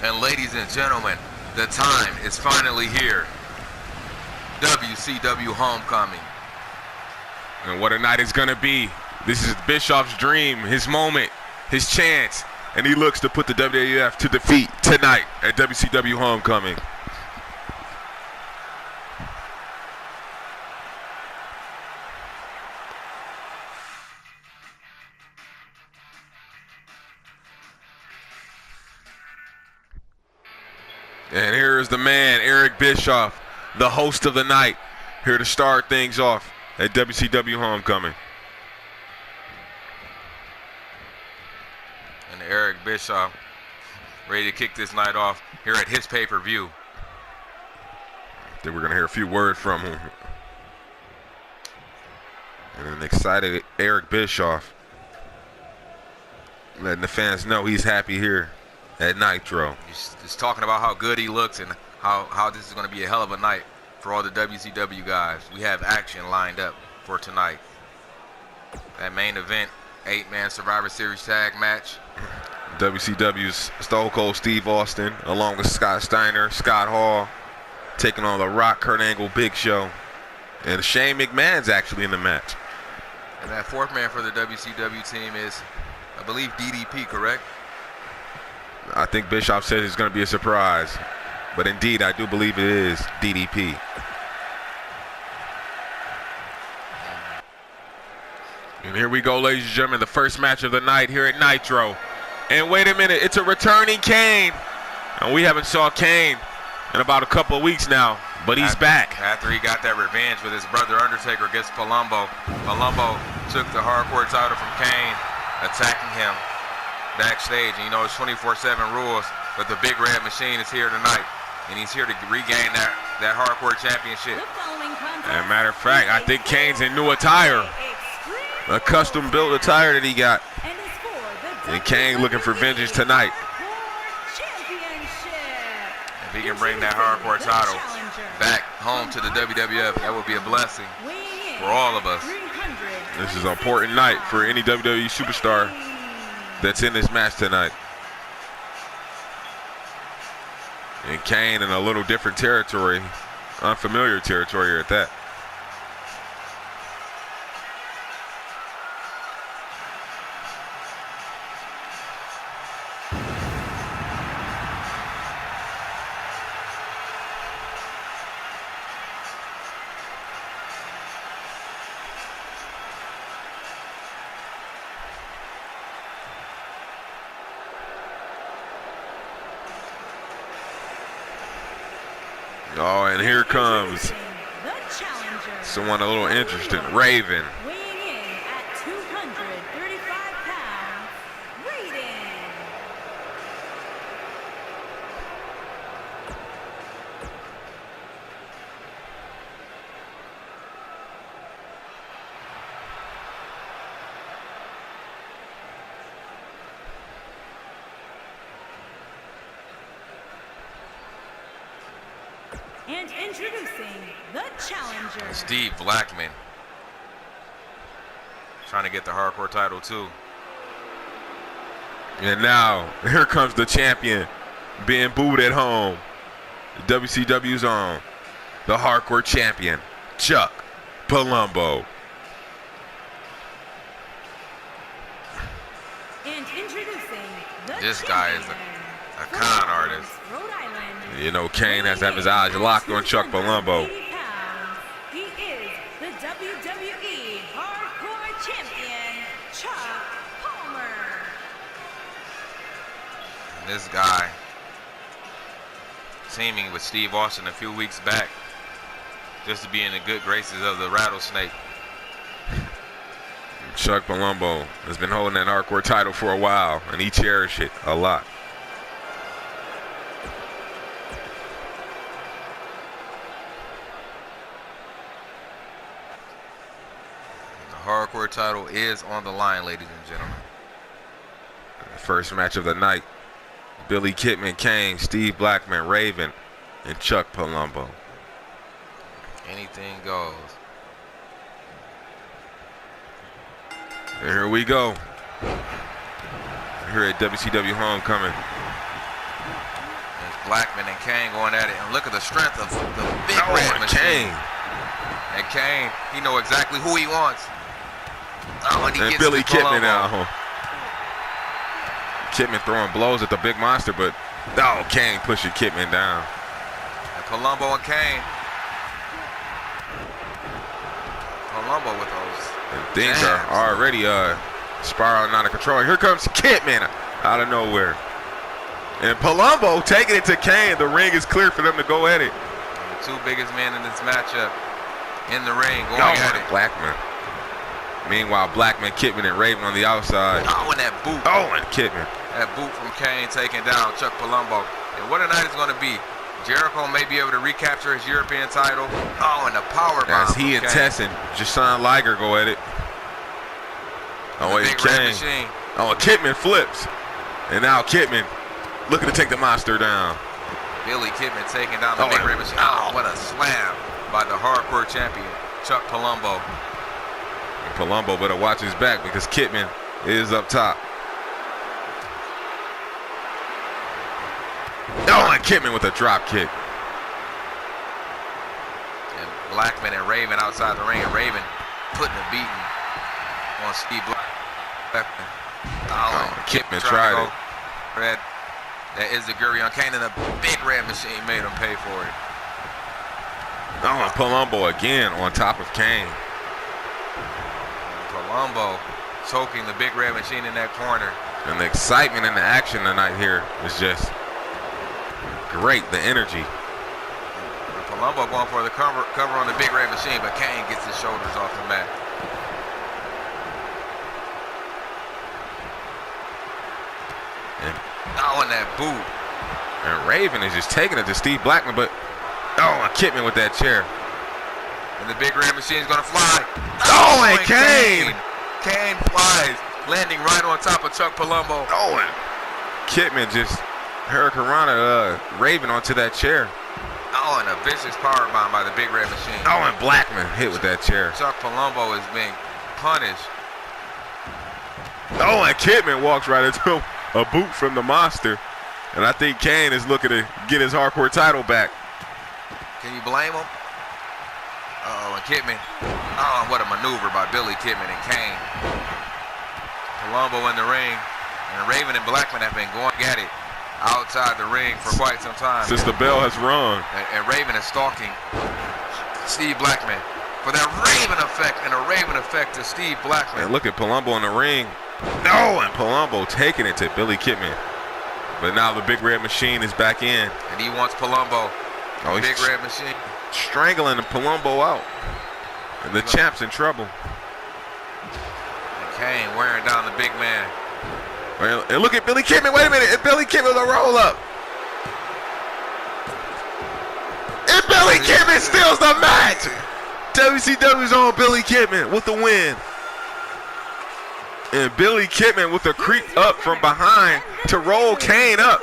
And ladies and gentlemen, the time is finally here. WCW Homecoming. And what a night it's gonna be. This is Bischoff's dream, his moment, his chance. And he looks to put the WWF to defeat tonight at WCW Homecoming. And here's the man, Eric Bischoff, the host of the night, here to start things off at WCW Homecoming. And Eric Bischoff ready to kick this night off here at his pay-per-view. I think we're going to hear a few words from him. And an excited Eric Bischoff letting the fans know he's happy here at Nitro. He's talking about how good he looks and how this is going to be a hell of a night for all the WCW guys. We have action lined up for tonight. That main event, 8-man Survivor Series tag match. WCW's Stone Cold Steve Austin, along with Scott Steiner, Scott Hall, taking on The Rock, Kurt Angle, Big Show. And Shane McMahon's actually in the match. And that fourth man for the WCW team is, I believe, DDP, correct? I think Bischoff said it's going to be a surprise. But indeed, I do believe it is DDP. And here we go, ladies and gentlemen, the first match of the night here at Nitro. And wait a minute, it's a returning Kane. And we haven't saw Kane in about a couple of weeks now, but he's back. After he got that revenge with his brother Undertaker against Palumbo, Palumbo took the hardcore title from Kane, attacking him backstage. And you know, it's 24/7 rules, but the Big Red Machine is here tonight, and he's here to regain that hardcore championship. As a matter of fact, I think Kane's in new attire, a custom-built attire that he got. And Kane looking for vengeance tonight. If he can bring that hardcore title back home to the WWF, that would be a blessing for all of us. This is an important night for any WWE superstar that's in this match tonight. And Kane in a little different territory, unfamiliar territory at that. Oh, and here comes someone a little interesting, Raven. Weighing in at 235 pounds, Raven. And introducing the challenger, Steve Blackman, trying to get the hardcore title too. And now, here comes the champion being booed at home. WCW's own, the hardcore champion, Chuck Palumbo. and introducing the This guy is a con artist. Rhode Island. You know, Kane has to have his eyes locked on Chuck Palumbo. He is the WWE Hardcore Champion, Chuck Palmer. And this guy teaming with Steve Austin a few weeks back just to be in the good graces of the Rattlesnake. Chuck Palumbo has been holding that hardcore title for a while, and he cherished it a lot. The hardcore title is on the line, ladies and gentlemen. First match of the night, Billy Kidman, Kane, Steve Blackman, Raven, and Chuck Palumbo. Anything goes. And here we go. Here at WCW Homecoming. Blackman and KANE going at it, and look at the strength of the big red machine. And KANE, he know exactly who he wants. Oh, and he gets Billy Kidman now. Palumbo. Kidman throwing blows at the big monster, but KANE pushing Kidman down. And Palumbo and KANE. Palumbo with those. And things are already spiraling out of control. Here comes Kidman out of nowhere. And Palumbo taking it to KANE. The ring is clear for them to go at it. And the two biggest men in this matchup in the ring going at it. Blackman. Meanwhile, Blackman, Kidman, and Raven on the outside. Oh, and that boot. Oh, and Kidman. That boot from KANE taking down Chuck Palumbo. And what a night it's going to be. Jericho may be able to recapture his European title. Oh, and the power bomb. As he and Tess and JUSHIN LIGER go at it. Oh, wait, KANE. Oh, and Kidman flips. And now Kidman looking to take the monster down. Billy Kidman taking down the big red machine. Oh, what a slam by the hardcore champion, Chuck Palumbo. And Palumbo better watch his back because Kidman is up top. Oh, and Kidman with a drop kick. And Blackman and Raven outside the ring, and Raven putting a beating on Steve Blackman. Oh, and Kidman tried it. Red. That is the Guri on KANE, and the big red machine made him pay for it. Oh, and Palumbo again on top of KANE. Palumbo choking the big red machine in that corner. And the excitement and the action tonight here is just great, the energy. And Palumbo going for the cover on the big red machine, but KANE gets his shoulders off the mat. And that boot. And Raven is just taking it to Steve Blackman, but and Kidman with that chair. And the big red machine is gonna fly. And KANE! KANE flies, landing right on top of Chuck Palumbo. And Kidman just hurricanrana Raven onto that chair. And a vicious power bomb by the big red machine. And Blackman hit with that chair. Chuck Palumbo is being punished. And Kidman walks right into a boot from the monster. And I think KANE is looking to get his hardcore title back. Can you blame him? And Kidman. What a maneuver by Billy Kidman and KANE. Palumbo in the ring. And Raven and Blackman have been going at it outside the ring for quite some time. Since the bell has rung. And Raven is stalking Steve Blackman for that Raven effect, and a Raven effect to Steve Blackman. And look at Palumbo in the ring. And Palumbo taking it to Billy Kidman. But now the big red machine is back in. And he wants Palumbo. The big red machine. Strangling Palumbo out. And the champ's in trouble. And KANE wearing down the big man. And look at Billy Kidman. Wait a minute. And Billy Kidman with a roll up. And Billy Kidman steals the match. WCW's on Billy Kidman with the win. And Billy Kidman with a creep up from behind to roll KANE up.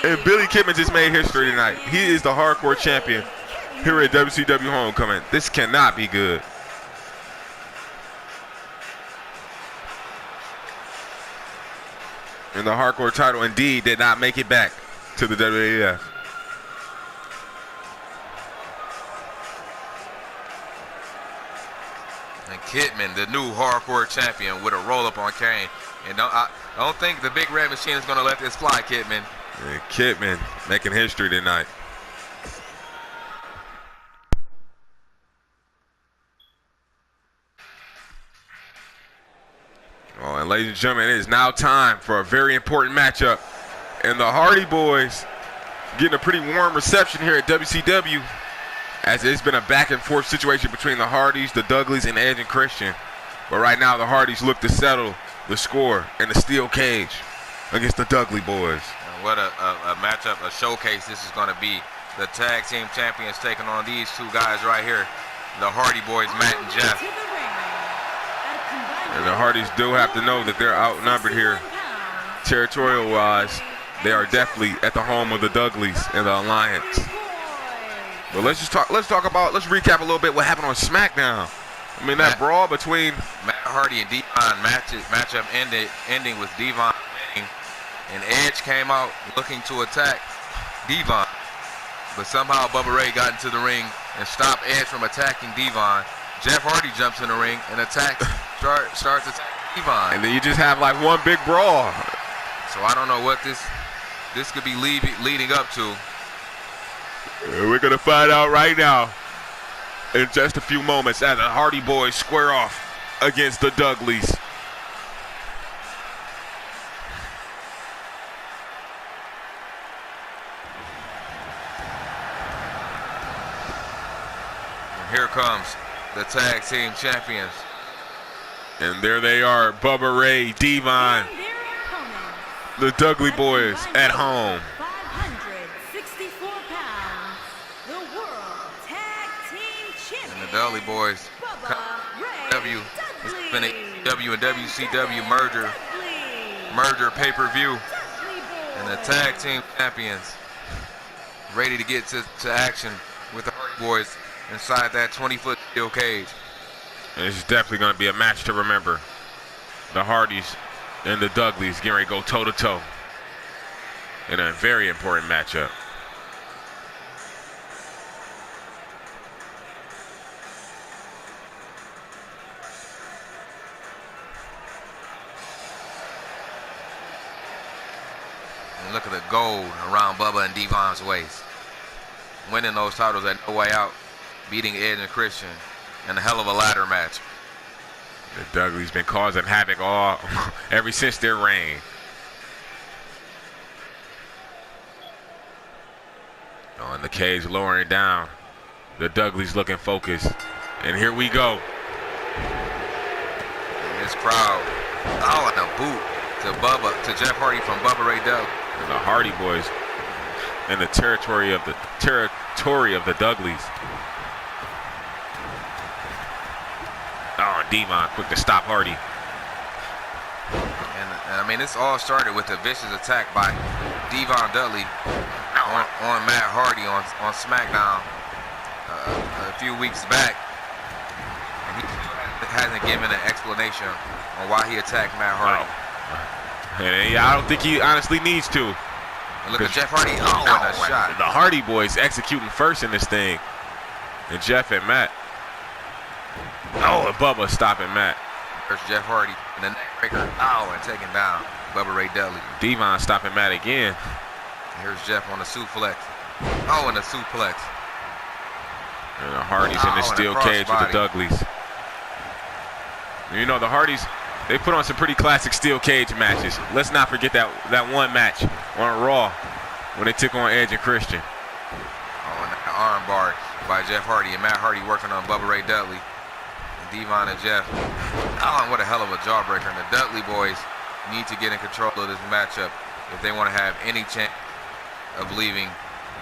And Billy Kidman just made history tonight. He is the hardcore champion here at WCW Homecoming. This cannot be good. And the hardcore title indeed did not make it back to the WWF. And Kidman, the new hardcore champion, with a roll-up on KANE. And I don't think the big red machine is going to let this fly, Kidman. And Kidman making history tonight. And ladies and gentlemen, it is now time for a very important matchup. And the Hardy Boys getting a pretty warm reception here at WCW, as it's been a back and forth situation between the Hardys, the Dudleys, and Edge and Christian. But right now the Hardys look to settle the score in the steel cage against the Dudley Boys. And what a matchup, a showcase this is going to be. The tag team champions taking on these two guys right here, the Hardy Boys, Matt and Jeff. And the Hardys do have to know that they're outnumbered here. Territorial-wise, they are definitely at the home of the Dudleys and the Alliance. But let's recap a little bit what happened on SmackDown. I mean, that brawl between Matt Hardy and Devon matchup ending with Devon winning, and Edge came out looking to attack Devon. But somehow Bubba Ray got into the ring and stopped Edge from attacking Devon. Jeff Hardy jumps in the ring and starts attacking Devon. And then you just have like one big brawl. So I don't know what this could be leading up to. We're going to find out right now in just a few moments as the Hardy Boys square off against the Dudleys. Here comes the tag team champions. And there they are, Bubba Ray, Devon, the Dudley Boys at home. 564 pounds, the World Tag Team Champions. And the Dudley Boys it's been a W and WCW merger pay-per-view. And the tag team champions ready to get to action with the Hardy Boys inside that 20-foot steel cage. And it's definitely going to be a match to remember. The Hardys and the Dudleys getting ready to go toe-to-toe in a very important matchup. And look at the gold around Bubba and Devon's waist. Winning those titles at No Way Out, beating Edge and Christian, and a hell of a ladder match. The Dudleys been causing havoc ever since their reign. On the cage lowering down. The Dudleys looking focused. And here we go. And this crowd, and a boot to Jeff Hardy from Bubba Ray Dudley. And the Hardy Boys in the territory of the Dudleys. Oh, Devon quick to stop Hardy. And I mean, this all started with a vicious attack by Devon Dudley on Matt Hardy on SmackDown a few weeks back. And he hasn't given an explanation on why he attacked Matt Hardy. And I don't think he honestly needs to. And look at Jeff Hardy. Oh, and a shot. The Hardy Boys executing first in this thing. And Jeff and Matt. Oh, and Bubba stopping Matt. There's Jeff Hardy and the neck breaker. Oh, and taking down Bubba Ray Dudley. Devon stopping Matt again. Here's Jeff on the suplex. Oh, and a suplex. And the Hardys in the steel cage with the Dudleys. You know, the Hardys, they put on some pretty classic steel cage matches. Let's not forget that one match on Raw when they took on Edge and Christian. Oh, and an arm bar by Jeff Hardy and Matt Hardy working on Bubba Ray Dudley. Devon and Jeff. Oh, and what a hell of a jawbreaker. And the Dudley Boys need to get in control of this matchup if they want to have any chance of leaving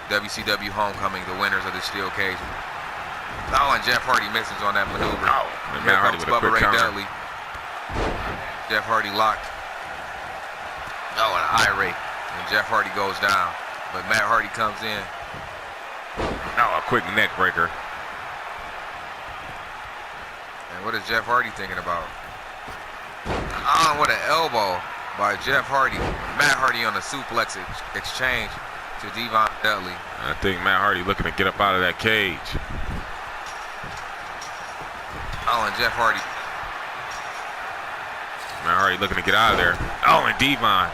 WCW Homecoming, the winners of the steel cage. Oh, and Jeff Hardy misses on that maneuver. Oh, and Matt Hardy with a quick counter. Dudley. Jeff Hardy locked. Oh, and irate. And Jeff Hardy goes down. But Matt Hardy comes in. Oh, a quick neck breaker. And what is Jeff Hardy thinking about? Oh, what an elbow by Jeff Hardy. Matt Hardy on the suplex exchange to Devon Dudley. I think Matt Hardy looking to get up out of that cage. Oh, and Jeff Hardy. Matt Hardy looking to get out of there. Oh, and Devon.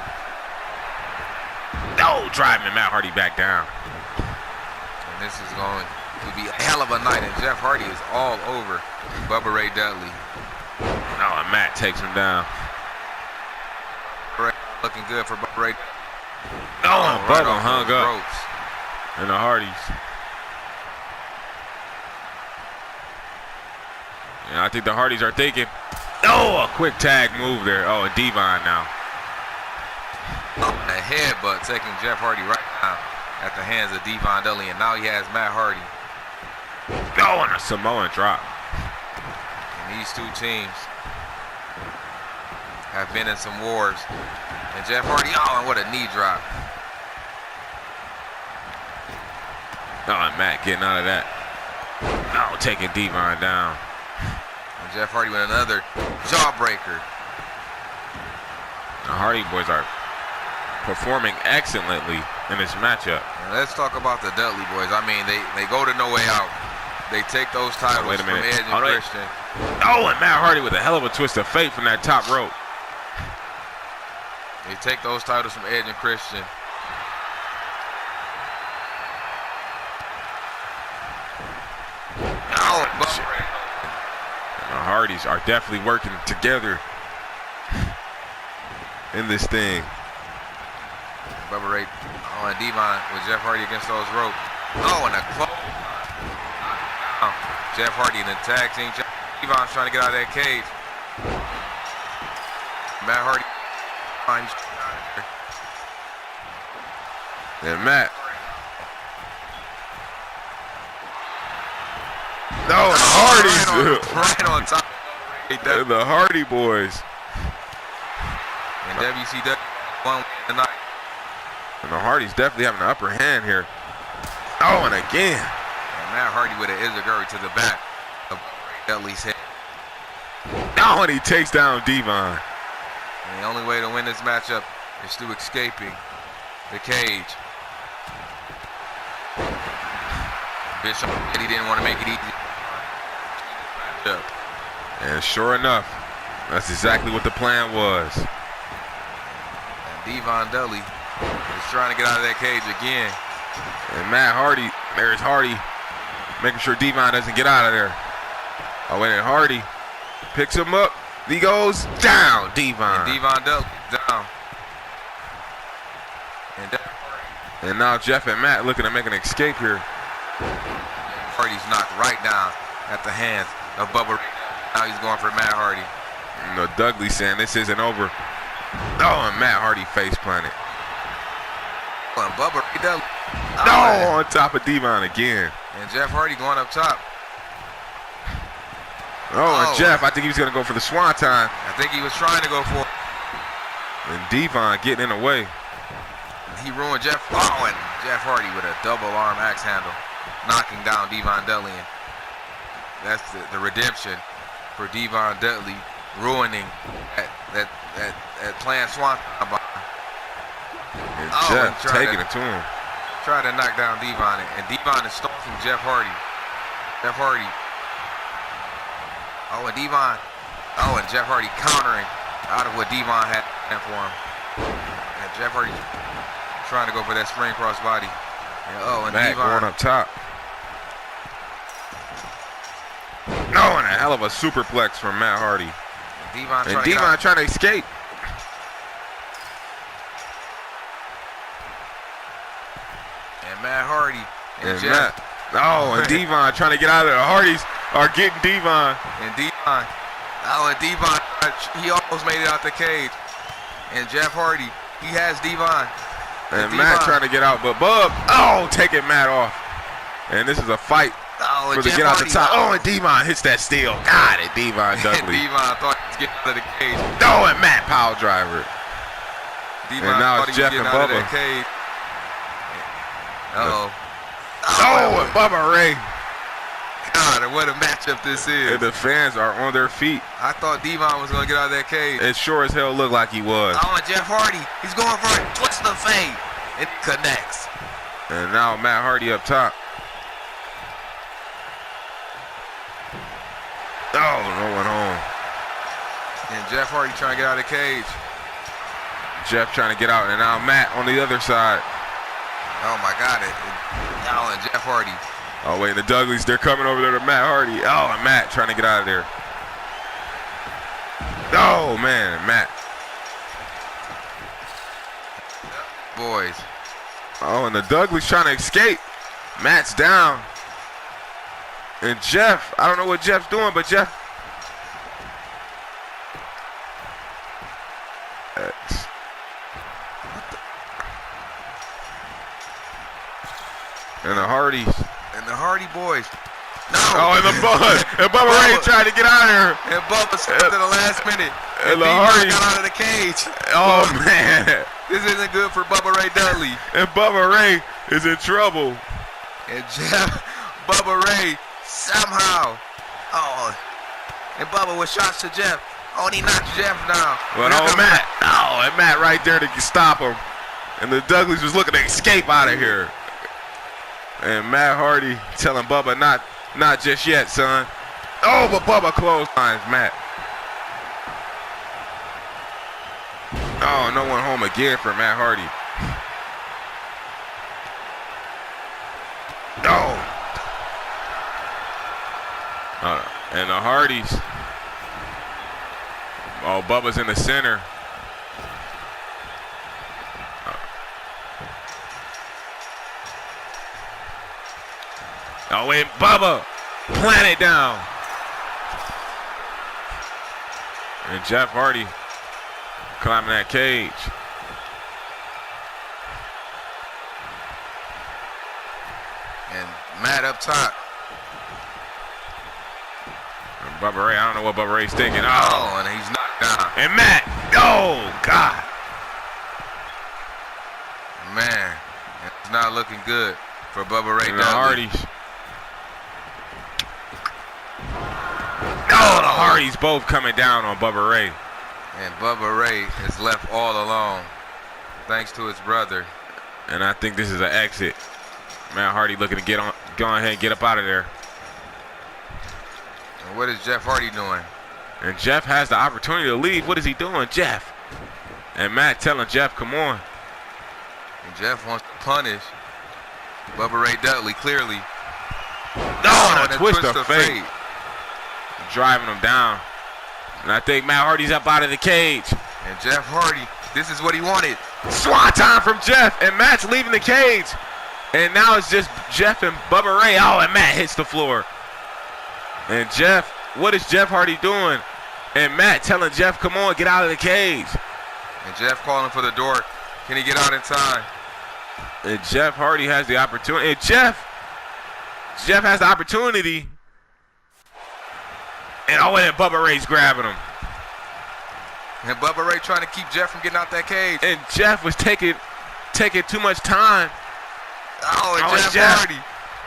Oh, driving Matt Hardy back down. And this is going to be a hell of a night. And Jeff Hardy is all over Bubba Ray Dudley. Oh, and Matt takes him down. Looking good for Bubba Ray. Oh, and right Bubba hung up. Ropes. And the Hardys. And I think the Hardys are thinking, oh, a quick tag move there. Oh, and Devon now. Oh, a headbutt taking Jeff Hardy right now at the hands of Devon Dudley. And now he has Matt Hardy. Oh, and a Samoan drop. And these two teams have been in some wars. And Jeff Hardy, oh, and what a knee drop. Oh, and Matt getting out of that. Oh, taking Devon down. And Jeff Hardy with another jawbreaker. The Hardy Boys are performing excellently in this matchup. And let's talk about the Dudley boys. I mean, they go to No Way Out. They take those titles Wait a minute. from Edge and Christian. Oh, and Matt Hardy with a hell of a twist of fate from that top rope. They take those titles from Edge and Christian. Oh, and the Hardys are definitely working together in this thing. Bubba Ray on Devon with Jeff Hardy against those ropes. Oh, and a close. Jeff Hardy in the tag team. Devon's trying to get out of that cage. Matt Hardy. And Matt. No, the Hardys. Right on top. And the Hardy boys. And WCW won tonight. And the Hardys definitely having the upper hand here. Oh, and again. And Matt Hardy with an Izaguri to the back of Dudley's head. Oh, and he takes down Devon. And the only way to win this matchup is through escaping the cage. Bishop, he didn't want to make it easy. And sure enough, that's exactly what the plan was. And Devon Dudley is trying to get out of that cage again. And Matt Hardy, there's Hardy, making sure Devon doesn't get out of there. Oh, and Hardy picks him up. He goes down, Devon. And Devon Dudley down. And now Jeff and Matt looking to make an escape here. Hardy's knocked right down at the hands of Bubba. Now he's going for Matt Hardy. You know, Dudley saying this isn't over. Oh, and Matt Hardy face planted. And Bubba Dudley. Oh, on top of Devon again. And Jeff Hardy going up top. Oh, and Jeff, I think he was going to go for the swanton. I think he was trying to go for it. And Devon getting in the way. He ruined Jeff. Oh, and Jeff Hardy with a double arm axe handle, knocking down Devon Dudley. And that's the redemption for Devon Dudley, ruining that planned swanton. And Jeff taking it to him. Trying to knock down Devon, and Devon is stalking Jeff Hardy. Jeff Hardy. Oh, and Devon. Oh, and Jeff Hardy countering out of what Devon had for him. And Jeff Hardy trying to go for that spring cross body. And Matt Devon going up top. No, and a hell of a superplex from Matt Hardy. And Devon trying to escape. And Matt Hardy and Jeff. Oh, and Devon trying to get out of there. The Hardys are getting Devon. And Devon. Oh, and Devon, he almost made it out the cage. And Jeff Hardy, he has Devon. And Matt trying to get out, but Bub, taking Matt off. And this is a fight for the get out the top. Oh, and Devon hits that steal. Got it, Devon Dudley. And Devon thought he was getting out of the cage. Oh, and Matt power driver. Devon and now it's Jeff and Bubba. Oh, and Bubba Ray. God, what a matchup this is. And the fans are on their feet. I thought Devon was going to get out of that cage. It sure as hell looked like he was. Oh, and Jeff Hardy, he's going for a twist of fate. It connects. And now Matt Hardy up top. Oh, no one home. And Jeff Hardy trying to get out of the cage. Jeff trying to get out, and now Matt on the other side. Oh my God! Oh, and Jeff Hardy. Oh wait, the Dudleys, they're coming over there to Matt Hardy. Oh, and Matt trying to get out of there. Oh man, Matt. Boys. Oh, and the Dudleys trying to escape. Matt's down. And Jeff, I don't know what Jeff's doing, but Jeff. And the Hardys. And the Hardy boys. No. Oh, and Bubba Ray tried to get out of here. And Bubba stopped at the last minute. And the Hardys got out of the cage. Oh, man. This isn't good for Bubba Ray Dudley. And Bubba Ray is in trouble. And Bubba Ray somehow. Oh. And Bubba with shots to Jeff. Oh, and he knocked Jeff down. Well, Matt. Oh, and Matt right there to stop him. And the Dudleys was looking to escape out of here. And Matt Hardy telling Bubba, not just yet, son. Oh, but Bubba clotheslines Matt. Oh, no one home again for Matt Hardy. Oh. And the Hardys. Oh, Bubba's in the center. Oh, and Bubba plant it down. And Jeff Hardy climbing that cage. And Matt up top. And Bubba Ray, I don't know what Bubba Ray's thinking. Oh, and he's knocked down. And Matt, oh, God. Man, it's not looking good for Bubba Ray And the Dudley. Hardys. Oh, the Hardys both coming down on Bubba Ray. And Bubba Ray is left all alone thanks to his brother. And I think this is an exit. Matt Hardy looking to go ahead and get up out of there. And what is Jeff Hardy doing? And Jeff has the opportunity to leave. What is he doing, Jeff? And Matt telling Jeff, come on. And Jeff wants to punish Bubba Ray Dudley, clearly. Oh, and a twist of of fate. Driving him down. And I think Matt Hardy's up out of the cage. And Jeff Hardy, this is what he wanted. Swan time from Jeff. And Matt's leaving the cage. And now it's just Jeff and Bubba Ray. Oh, and Matt hits the floor. And Jeff, what is Jeff Hardy doing? And Matt telling Jeff, come on, get out of the cage. And Jeff calling for the door. Can he get out in time? And Jeff Hardy has the opportunity. And Jeff has the opportunity. And oh, and Bubba Ray's grabbing him. And Bubba Ray trying to keep Jeff from getting out that cage. And Jeff was taking too much time. Oh, and Jeff Hardy.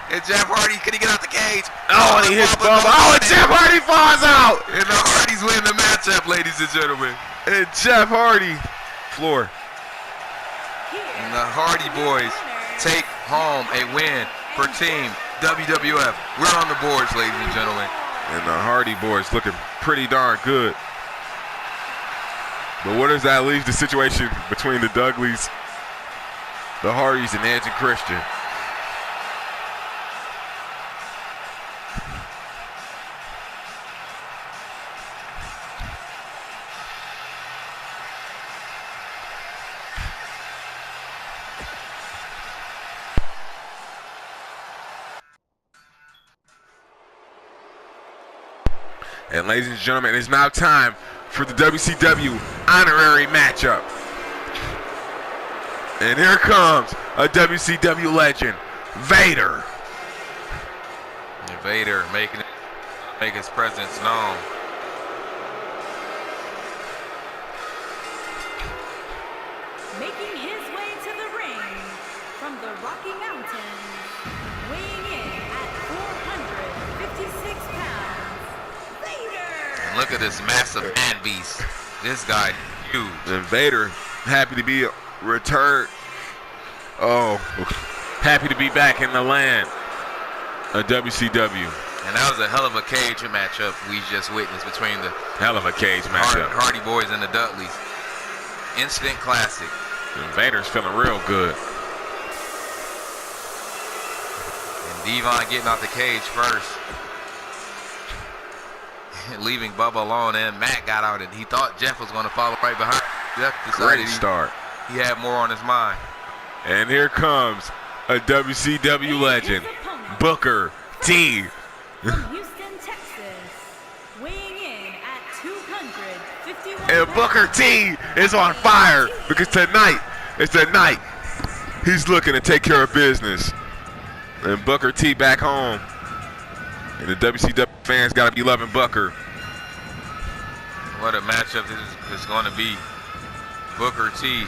And Jeff Hardy, can he get out the cage? Oh, and he hits Bubba. Oh, and Jeff Hardy falls out. And the Hardys win the matchup, ladies and gentlemen. And Jeff Hardy, floor. And the Hardy Boys take home a win for Team WWF. We're on the boards, ladies and gentlemen. And the Hardy Boys looking pretty darn good. But what does that leave the situation between the Dudleys, the Hardys, and Edge and Christian? And ladies and gentlemen, it is now time for the WCW honorary matchup. And here comes a WCW legend, Vader. And Vader make his presence known. Making his way to the ring from the Rocky Mountains, weighing in at 456 pounds, Vader! And look at this massive man beast. This guy, huge. And Vader, happy to be returned. Oh, happy to be back in the land of WCW. And that was a hell of a cage matchup we just witnessed between the Hell of a cage matchup. Hardy Boys and the Dudleys. Instant classic. And Vader's feeling real good. And Devon getting out the cage first. Leaving Bubba alone, and Matt got out, and he thought Jeff was going to follow right behind. Jeff decided Great start. he had more on his mind. And here comes a WCW legend, Booker T. From Houston, Texas, weighing in at 251 And Booker T is on fire because tonight is the night he's looking to take care of business. And Booker T back home. And the WCW fans got to be loving Booker. What a matchup this is going to be. Booker T,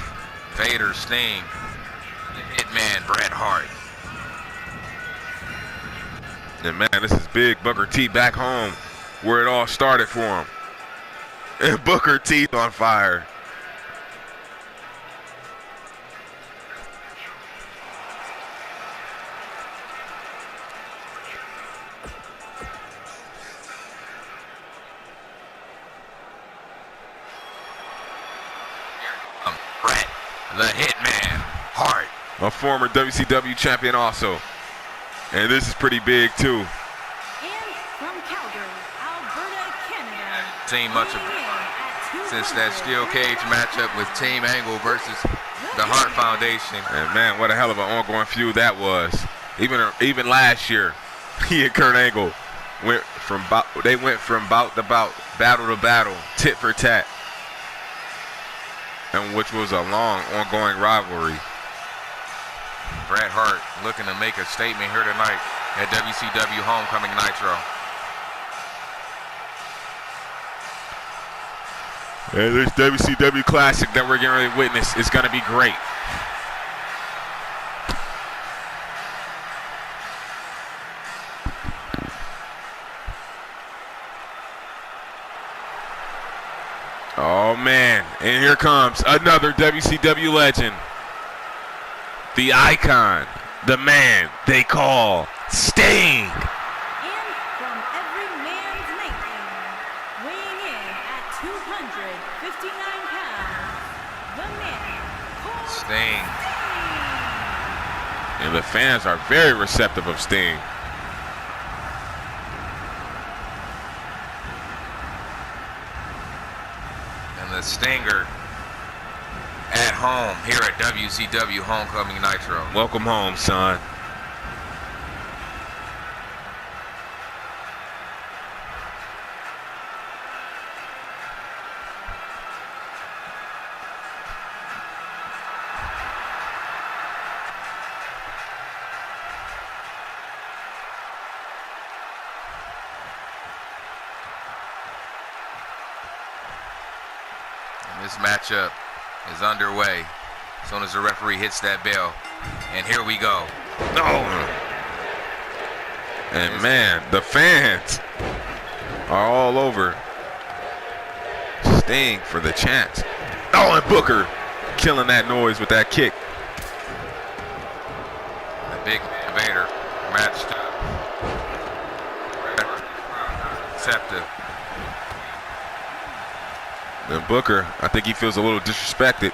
Vader, Sting, Hitman, Bret Hart. And man, this is big. Booker T back home where it all started for him. And Booker T's on fire. The Hitman, Hart. A former WCW champion also. And this is pretty big too. And from Calgary, Alberta, Canada. Seen much of since that steel cage matchup with Team Angle versus the Hart Foundation. And man, what a hell of an ongoing feud that was. Even last year, he and Kurt Angle went from bout to bout, battle to battle, tit for tat, and which was a long ongoing rivalry. Bret Hart looking to make a statement here tonight at WCW Homecoming Nitro. And this WCW Classic that we're getting ready to witness is going to be great. Oh man, and here comes another WCW legend. The icon, the man they call Sting. And from every man's nation, weighing in at 259 pounds, the man called Sting. And the fans are very receptive of Sting. And the Stinger at home here at WCW Homecoming Nitro. Welcome home, son. And this matchup is underway as soon as the referee hits that bell. And here we go. No. And man, the fans are all over Sting for the chance. Oh, and Booker killing that noise with that kick. The big Vader matched up. Receptive. And Booker, I think he feels a little disrespected.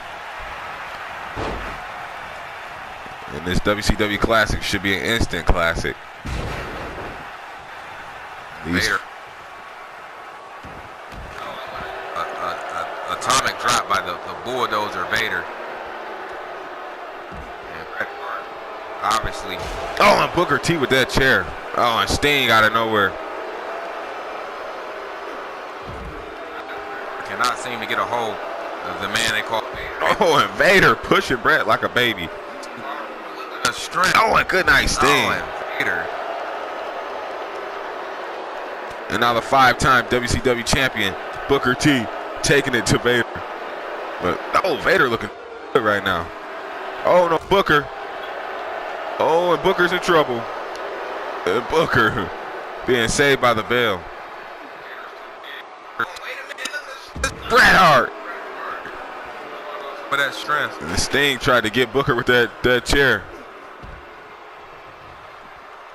And this WCW Classic should be an instant classic. Vader. Atomic drop by the bulldozer Vader. And Bret Hart, obviously. Oh, and Booker T with that chair. Oh, and Sting out of nowhere. Cannot seem to get a hold of the man they call Vader. Oh, and Vader pushing Bret like a baby. A strength. Oh, and good night, Sting. Oh, and Vader. And now the 5-time WCW champion, Booker T, taking it to Vader. But, oh, Vader looking good right now. Oh, no, Booker. Oh, and Booker's in trouble. And Booker being saved by the bell. Bret Hart. With that strength. And Sting tried to get Booker with that chair.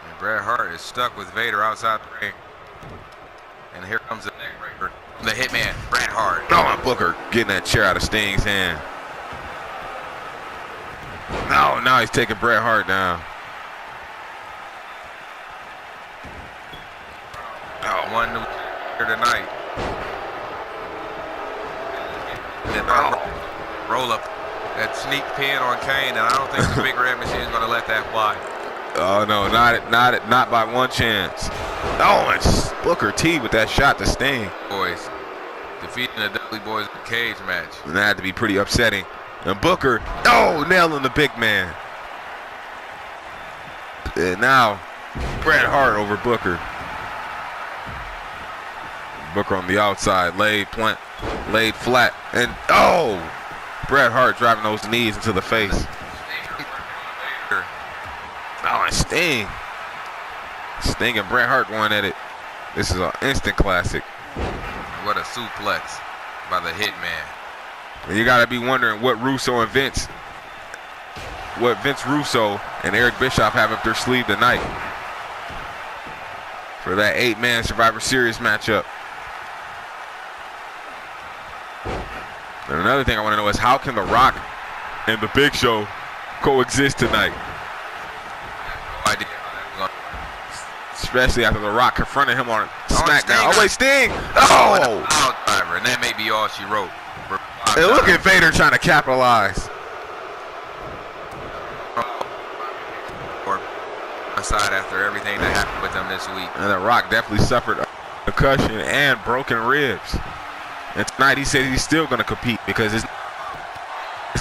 And Bret Hart is stuck with Vader outside the ring. And here comes the neckbreaker. The Hitman, Bret Hart. Oh, and Booker getting that chair out of Sting's hand. No, now he's taking Bret Hart down. Oh, one new here tonight. And then roll up that sneak pin on Kane, and I don't think the Big Red Machine is going to let that fly. Oh no, not by one chance. Oh, and Booker T with that shot to Sting. Boys defeating the Dudley Boys in a cage match. And that had to be pretty upsetting. And Booker, oh, nailing the big man. And now Bret Hart over Booker. Booker on the outside, laid flat, and oh, Bret Hart driving those knees into the face. Oh, and Sting and Bret Hart going at it. This is an instant classic. What a suplex by the Hitman. And you gotta be wondering what Vince Russo and Eric Bischoff have up their sleeve tonight for that 8-man Survivor Series matchup. And another thing I want to know is how can The Rock and the Big Show coexist tonight. No idea how that was going. Especially after The Rock confronted him on SmackDown. Stinger. Oh, wait, Sting! Oh, and Oh! a pile driver, and that may be all she wrote. And look at Vader trying to capitalize. Aside after everything that happened with them this week. And The Rock definitely suffered a concussion and broken ribs. And tonight he said he's still going to compete because it's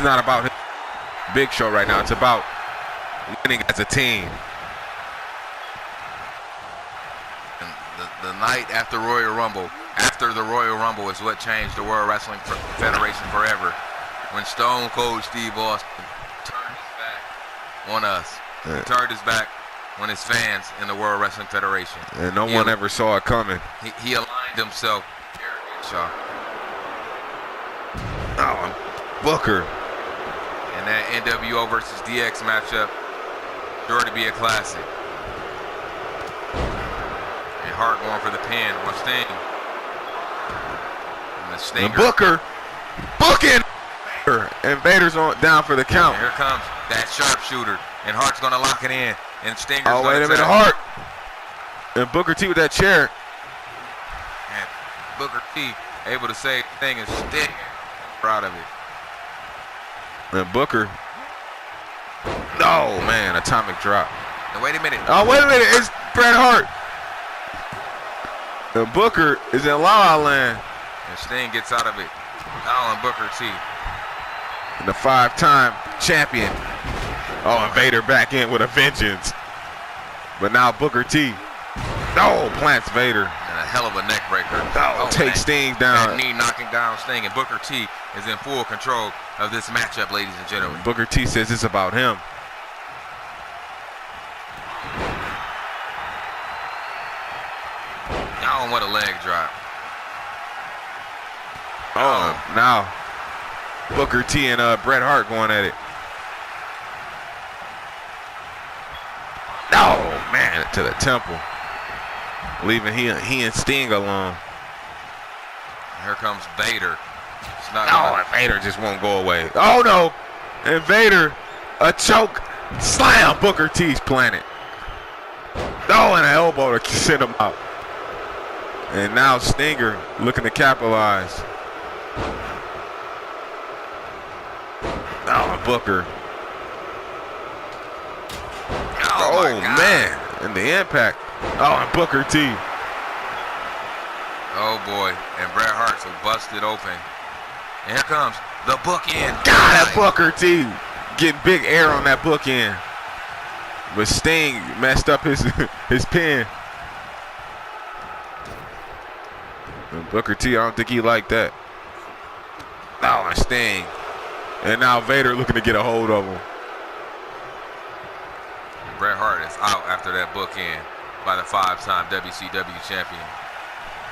not about his Big Show right now. It's about winning as a team. And the night after the Royal Rumble is what changed the World Wrestling Federation forever. When Stone Cold Steve Austin turned his back on us. Yeah. He turned his back on his fans in the World Wrestling Federation. And no one ever saw it coming. He aligned himself with Jericho. Oh, Booker. And that NWO versus DX matchup, sure to be a classic. And Hart going for the pin on Sting. And the Stinger. And Booker booking. And Vader's down for the count. And here comes that sharpshooter. And Hart's going to lock it in. And Stinger's Oh, wait a minute, Hart. And Booker T with that chair. And Booker T able to save the thing and Sting proud of it. And Booker. Oh, man, atomic drop. And wait a minute. Oh, wait a minute, it's Bret Hart. And Booker is in La La Land. And Sting gets out of it. Oh, and Booker T. And the 5-time champion. Oh, and Vader back in with a vengeance. But now Booker T. Oh, plants Vader. And a hell of a neck breaker. Oh, take Sting down. That knee knocking down Sting. And Booker T is in full control of this matchup, ladies and gentlemen. Booker T says it's about him. Oh, what a leg drop. Oh, now Booker T and Bret Hart going at it. Oh, man, to the temple. Leaving he and Sting alone. Here comes Vader. It's not and Vader just won't go away. Oh, no. And Vader, a choke slam. Booker T's planet. Oh, and an elbow to send him out. And now Stinger looking to capitalize. Oh, Booker. Oh man, and the impact. Oh, and Booker T. Oh boy, and Bret Hart's busted open. And here comes the bookend. God, that Booker T getting big air on that bookend. But Sting messed up his pin. And Booker T, I don't think he liked that. Oh, and Sting. And now Vader looking to get a hold of him. Bret Hart is out after that bookend by the 5-time WCW champion.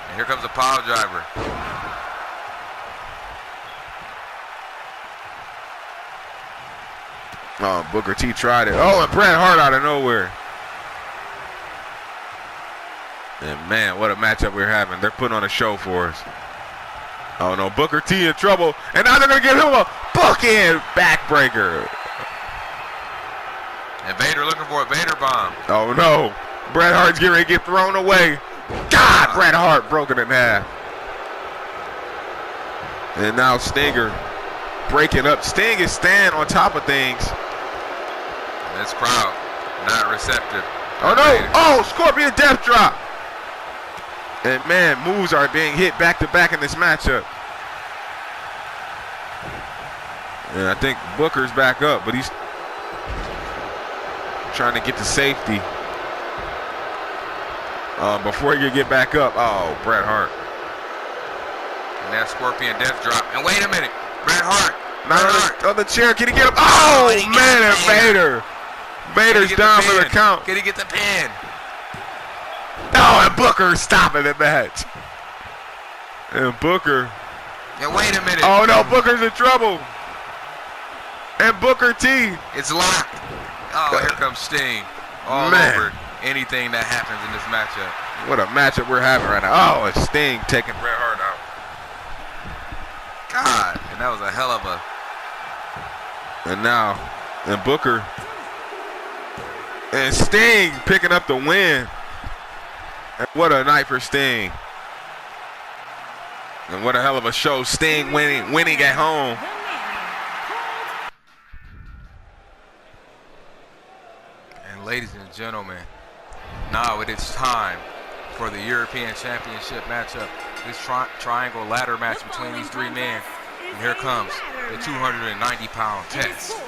And here comes the pile driver. Oh, Booker T tried it. Oh, and Bret Hart out of nowhere. And man, what a matchup we're having. They're putting on a show for us. Oh no, Booker T in trouble. And now they're going to give him a bookend backbreaker. And Vader looking for a Vader bomb. Oh no, Bret Hart's getting ready to get thrown away. God, Bret Hart broken in half. And now Stinger breaking up. Sting is staying on top of things. And this crowd not receptive. Oh no, oh, Scorpion death drop. And man, moves are being hit back to back in this matchup. And I think Booker's back up, but he's trying to get to safety. Before you get back up, oh, Bret Hart. And that Scorpion death drop. And wait a minute, Bret Hart. On the chair, can he get him? Oh, man, and Vader. Vader's down for the count. Can he get the pin? Oh, and Booker stopping the match. And Booker. And wait a minute. Oh, no, Booker's in trouble. And Booker T. It's locked. Oh, here comes Sting. All over anything that happens in this matchup. What a matchup we're having right now. Oh, and Sting taking Bret Hart out. God, and that was a hell of a And now, and Booker and Sting picking up the win. And what a night for Sting. And what a hell of a show. Sting winning at home. And ladies and gentlemen, now it is time for the European Championship matchup. This triangle ladder match between these three men. And here comes the 290-pound test.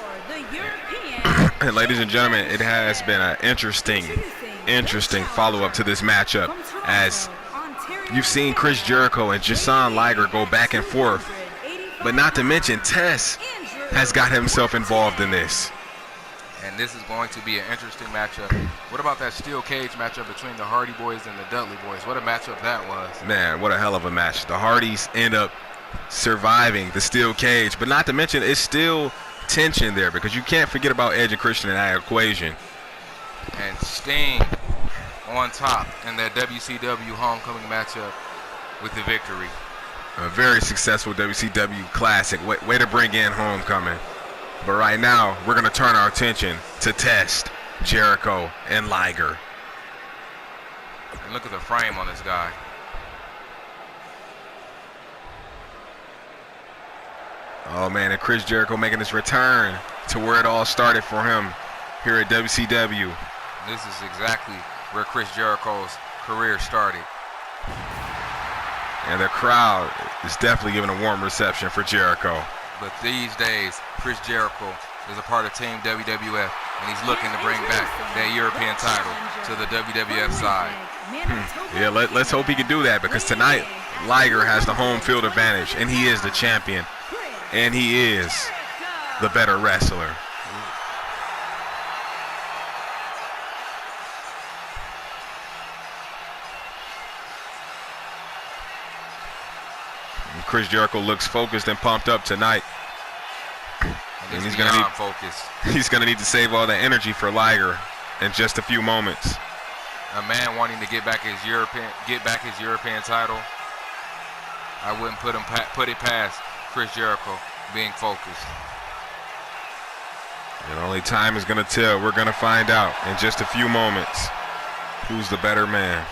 And ladies and gentlemen, it has been an interesting follow-up to this matchup, as you've seen Chris Jericho and JUSHIN Liger go back and forth, but not to mention Test has got himself involved in this. And this is going to be an interesting matchup. What about that steel cage matchup between the Hardy Boys and the Dudley Boys? What a matchup that was. Man, what a hell of a match. The Hardys end up surviving the steel cage, but not to mention it's still tension there, because you can't forget about Edge and Christian in that equation. And Sting on top in that WCW homecoming matchup with the victory. A very successful WCW classic. Way to bring in homecoming. But right now, we're going to turn our attention to Test, Jericho, and Liger. And look at the frame on this guy. Oh man, and Chris Jericho making his return to where it all started for him here at WCW. This is exactly where Chris Jericho's career started. And the crowd is definitely giving a warm reception for Jericho. But these days, Chris Jericho is a part of Team WWF, and he's looking to bring back that European title to the WWF side. Yeah, let's hope he can do that, because tonight, Liger has the home field advantage, and he is the champion. And he is the better wrestler. And Chris Jericho looks focused and pumped up tonight. And he's gonna need to save all the energy for Liger in just a few moments. A man wanting to get back his European title, I wouldn't put it past Chris Jericho being focused. And only time is going to tell. We're going to find out in just a few moments who's the better man.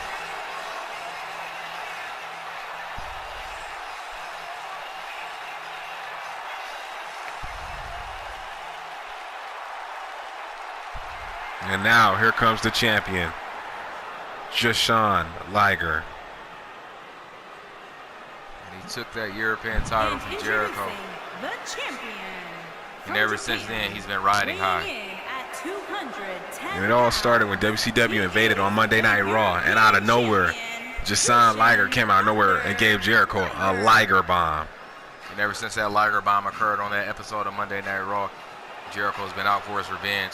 And now here comes the champion, JUSHIN Liger. He took that European title from Jericho. The champion. And ever since then, he's been riding high. And it all started when WCW invaded on Monday Night Raw, and out of nowhere, JUSHIN Liger came out of nowhere and gave Jericho a Liger bomb. And ever since that Liger bomb occurred on that episode of Monday Night Raw, Jericho's been out for his revenge.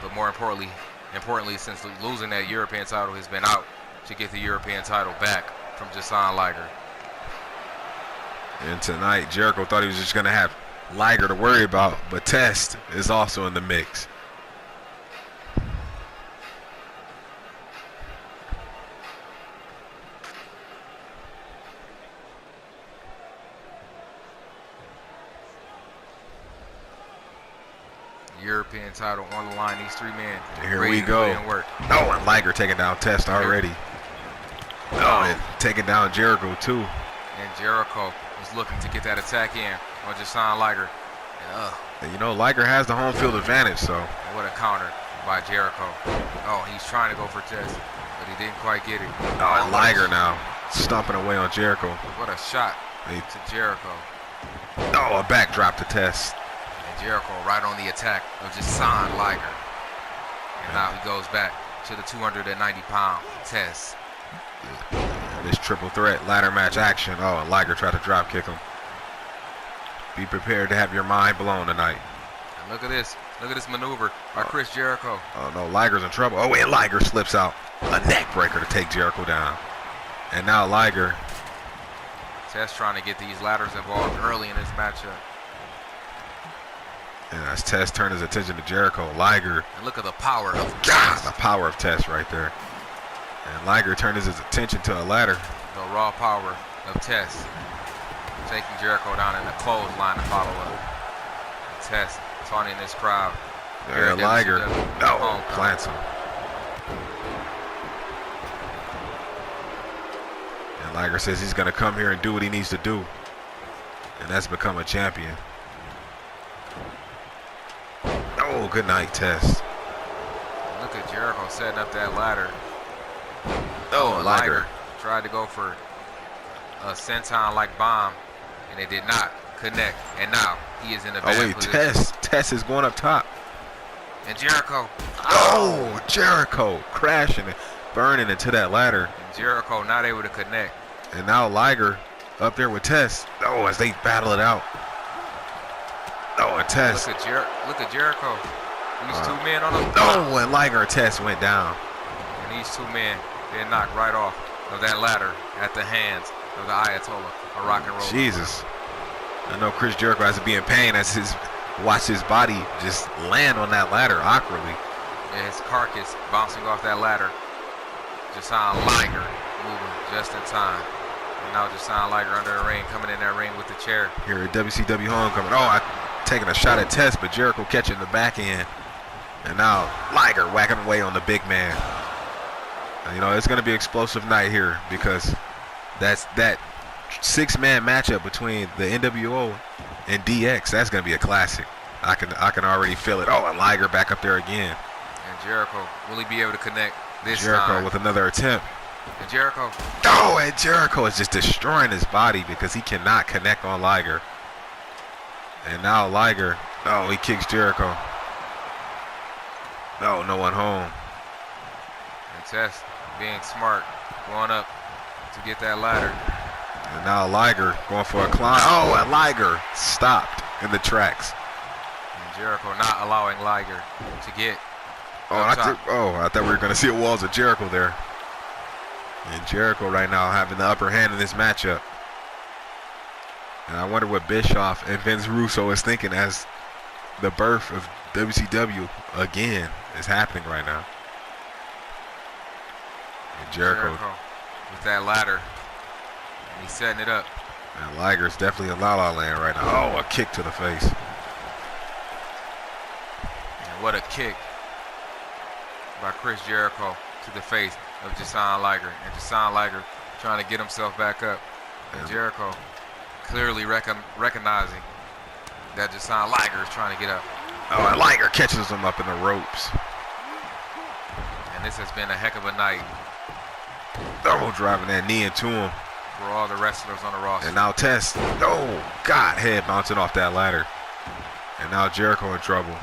But more importantly, since losing that European title, he's been out to get the European title back from JUSHIN Liger. And tonight, Jericho thought he was just going to have Liger to worry about, but Test is also in the mix. European title on the line. These three men. Here we go. Oh, and Liger taking down Test already. Oh, and taking down Jericho too. And Jericho is looking to get that attack in on JUSHIN Liger. And you know, Liger has the home field advantage, so. What a counter by Jericho. Oh, he's trying to go for Test, but he didn't quite get it. Oh, and Liger now stomping away on Jericho. What a shot to Jericho. Oh, a backdrop to Test. And Jericho right on the attack of JUSHIN Liger. And now he goes back to the 290-pound Test. This triple threat ladder match action. Oh, and Liger tried to drop kick him. Be prepared to have your mind blown tonight. And look at this. Look at this maneuver by Chris Jericho. Oh, no, Liger's in trouble. Oh, and Liger slips out. A neck breaker to take Jericho down. And now Liger. Test trying to get these ladders involved early in this matchup. And as Test turned his attention to Jericho, Liger. And look at the power of Test. The power of Test right there. And Liger turned his attention to a ladder. The raw power of Test. Taking Jericho down in the clothesline to follow up. Test taunting this crowd. There, Liger. No, plants him. And Liger says he's going to come here and do what he needs to do. And that's become a champion. Oh, good night, Test. Look at Jericho setting up that ladder. Oh, Liger tried to go for a senton-like bomb, and it did not connect. And now he is in a bad position. Test is going up top. And Jericho. Oh, Jericho crashing and burning into that ladder. And Jericho not able to connect. And now Liger up there with Test. Oh, as they battle it out. Oh, and Test. Look at Jericho. These two men on the Oh, and Liger and Test went down. And these two men, they knocked right off of that ladder at the hands of the Ayatollah, a rock and roll. Jesus. I know Chris Jericho has to be in pain as watch his body just land on that ladder awkwardly. And his carcass bouncing off that ladder. Jushin Liger moving just in time. And now Jushin Liger under the ring, coming in that ring with the chair. Here at WCW Homecoming. Oh, taking a shot at Test, but Jericho catching the back end. And now Liger whacking away on the big man. And, you know, it's going to be an explosive night here because that six-man matchup between the NWO and DX, that's going to be a classic. I can already feel it. Oh, and Liger back up there again. And Jericho, will he be able to connect this Jericho time? with another attempt. And Jericho. Oh, and Jericho is just destroying his body because he cannot connect on Liger. And now Liger, oh, he kicks Jericho. No, no one home. And Test being smart, going up to get that ladder. And now Liger going for a climb. Oh, and Liger stopped in the tracks. And Jericho not allowing Liger to get I thought we were going to see a walls of Jericho there. And Jericho right now having the upper hand in this matchup. And I wonder what Bischoff and Vince Russo is thinking as the birth of WCW again is happening right now. And Jericho with that ladder. And he's setting it up. And Liger's definitely in La-La land right now. Oh, a kick to the face. And what a kick by Chris Jericho to the face of Jushin Liger. And Jushin Liger trying to get himself back up. And Jericho clearly recognizing that Jushin Liger is trying to get up. Oh, and Liger catches him up in the ropes. And this has been a heck of a night. Oh, driving that knee into him. For all the wrestlers on the roster. And now Test. Oh, God, head bouncing off that ladder. And now Jericho in trouble.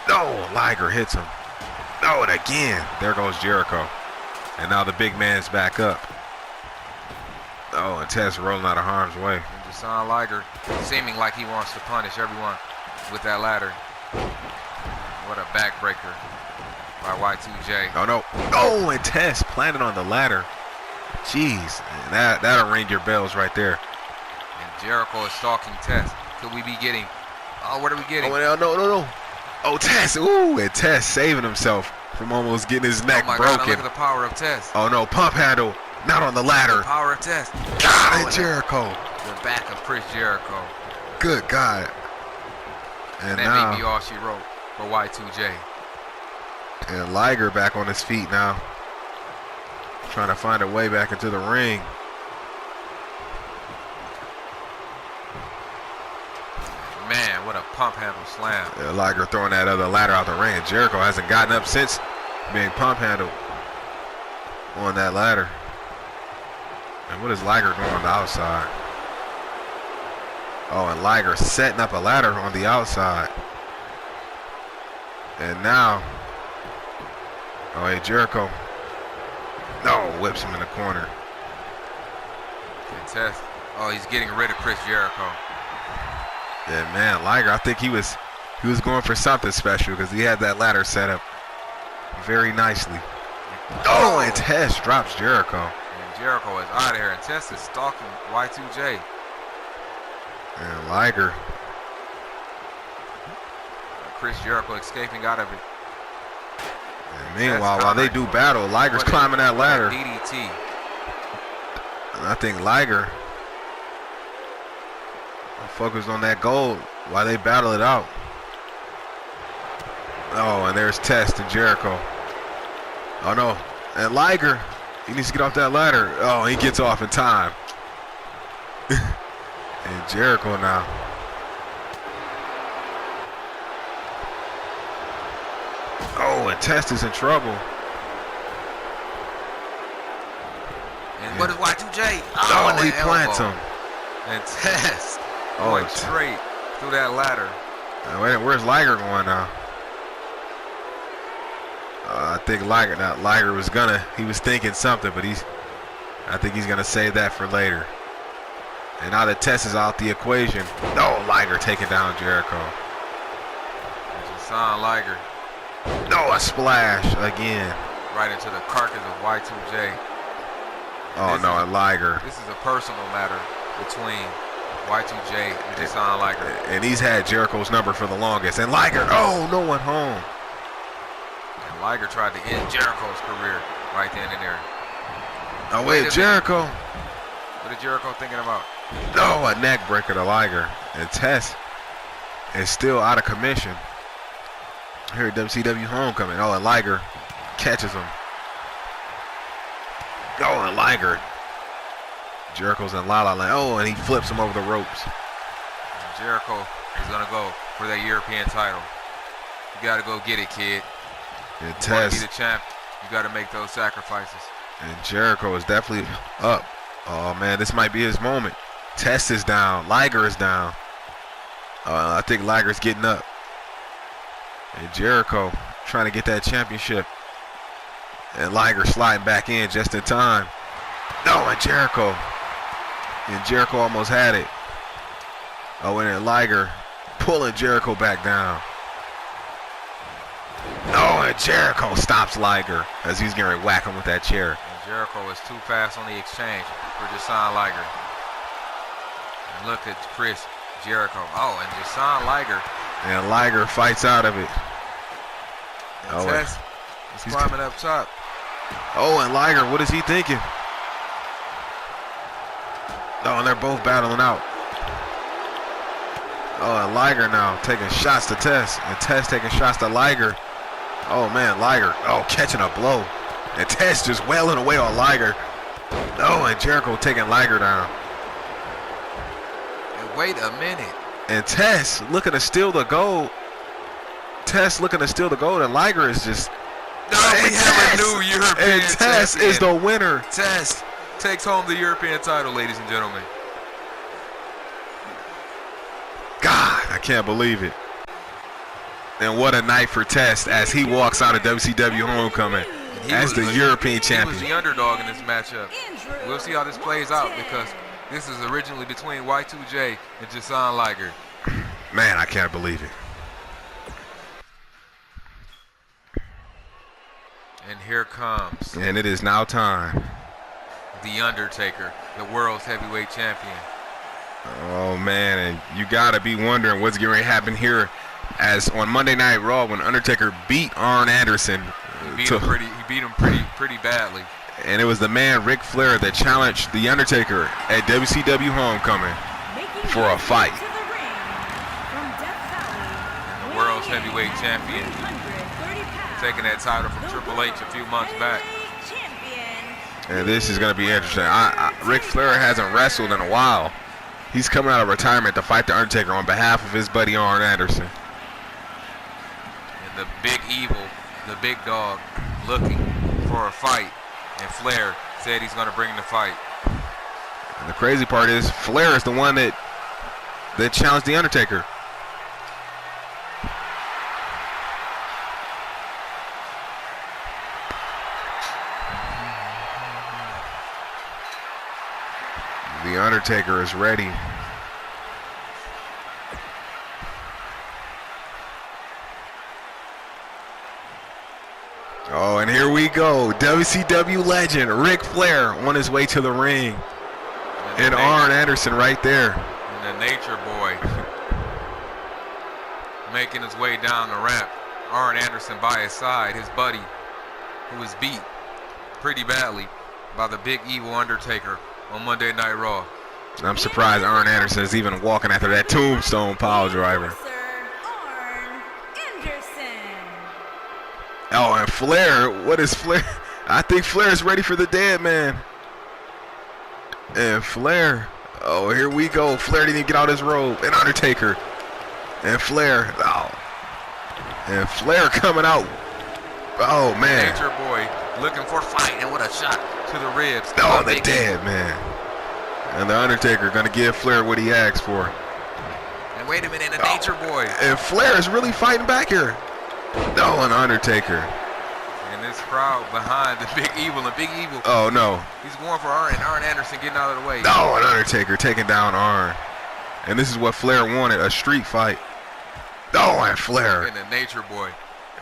No, Liger hits him. No, and again, there goes Jericho. And now the big man's back up. Oh, and Test rolling out of harm's way. And Jushin Liger seeming like he wants to punish everyone with that ladder. What a backbreaker by Y2J. Oh, no. Oh, and Test planted on the ladder. Jeez, that'll ring your bells right there. And Jericho is stalking Test. Could we be getting? Oh, what are we getting? Oh, no. Oh, Test. Ooh, and Test saving himself from almost getting his neck broken. God, look at the power of Test. Oh, no, pump handle. Not on the ladder. The power of Test. God, and Jericho. The back of Chris Jericho. Good God. And that now, may be all she wrote for Y2J. And Liger back on his feet now. Trying to find a way back into the ring. Man, what a pump handle slam. Yeah, Liger throwing that other ladder out the ring. Jericho hasn't gotten up since being pump handled on that ladder. And what is Liger doing on the outside? Oh, and Liger setting up a ladder on the outside. And now, oh, hey, Jericho. No, whips him in the corner. And Test, oh, he's getting rid of Chris Jericho. Yeah, man, Liger, I think he was going for something special because he had that ladder set up very nicely. Oh, and Test drops Jericho. And Jericho is out of here, and Test is stalking Y2J. And Liger. Chris Jericho escaping out of it. And meanwhile, while they do battle, Liger's climbing that ladder. DDT. And I think Liger focused on that gold while they battle it out. Oh, and there's Test and Jericho. Oh, no. And Liger, he needs to get off that ladder. Oh, he gets off in time. And Jericho now. Oh, and Test is in trouble. And what is Y2J? Oh, he plants him. And Test Oh, going straight through that ladder. Wait, where's Liger going now? I think Liger was he was thinking something, but I think he's gonna save that for later. And now the Test is out the equation. No, Liger taking down Jericho. Jushin Liger. No, a splash again. Right into the carcass of Y2J. Oh, no, and Liger. This is a personal matter between Y2J and Jushin Liger. And he's had Jericho's number for the longest. And Liger, oh, no one home. And Liger tried to end Jericho's career right then and there. Oh, wait, Jericho. What is Jericho thinking about? No, a neck breaker to Liger. And Test is still out of commission. Here at WCW Homecoming. Oh, and Liger catches him. Oh, and Liger. Jericho's in La La Land. Oh, and he flips him over the ropes. And Jericho is going to go for that European title. You got to go get it, kid. And You want Test. to be the champ, you got to make those sacrifices. And Jericho is definitely up. Oh, man, this might be his moment. Test is down. Liger is down. I think Liger's getting up. And Jericho trying to get that championship. And Liger sliding back in just in time. No, and Jericho. And Jericho almost had it. Oh, and then Liger pulling Jericho back down. No, and Jericho stops Liger as he's getting ready to whack him with that chair. And Jericho is too fast on the exchange for Jushin Liger. And look at Chris Jericho. Oh, and Jushin Liger. And Liger fights out of it. And Test is climbing up top. Oh, and Liger, what is he thinking? Oh, and they're both battling out. Oh, and Liger now taking shots to Test. And Test taking shots to Liger. Oh, man, Liger. Oh, catching a blow. And Test just wailing away on Liger. Oh, and Jericho taking Liger down. And wait a minute. And Test looking to steal the gold. Test looking to steal the gold. And Liger is just... No, we have a new European And Test champion. is the winner. Test takes home the European title, ladies and gentlemen. God, I can't believe it. And what a night for Test as he walks out of WCW Homecoming as the European champion. He was the underdog in this matchup. We'll see how this plays out because this is originally between Y2J and Jushin Liger. Man, I can't believe it. And here comes And it is now time. The Undertaker, the world's heavyweight champion. Oh, man, and you got to be wondering what's going to happen here as on Monday Night Raw when Undertaker beat Arn Anderson. He beat him pretty badly. And it was the man Ric Flair that challenged The Undertaker at WCW Homecoming for a fight. And the world's heavyweight champion taking that title from Triple H a few months back. And this is going to be interesting. Ric Flair hasn't wrestled in a while. He's coming out of retirement to fight The Undertaker on behalf of his buddy Arn Anderson. And the big evil, the big dog, looking for a fight. And Flair said he's going to bring the fight. And the crazy part is Flair is the one that challenged The Undertaker. The Undertaker is ready. Oh, and here we go. WCW legend Ric Flair on his way to the ring. And Arn Anderson right there. And the Nature Boy making his way down the ramp. Arn Anderson by his side, his buddy, who was beat pretty badly by the big evil Undertaker on Monday Night Raw. I'm surprised Arn Anderson is even walking after that tombstone pile driver. Arn Anderson. Oh, and Flair. What is Flair? I think Flair is ready for the dead man. And Flair. Oh, here we go. Flair didn't even get out his robe. And Undertaker. And Flair. Oh. And Flair coming out. Oh, man. Nature Boy looking for fight, and what a shot to the ribs. Oh, the dead man. And the Undertaker going to give Flair what he asked for. And wait a minute, the Nature Boy. And Flair is really fighting back here. No, an Undertaker. And this crowd behind the Big Evil, and Big Evil. Oh, no. He's going for Arn, and Arn Anderson getting out of the way. No, an Undertaker taking down Arn. And this is what Flair wanted, a street fight. Oh, and Flair. And the Nature Boy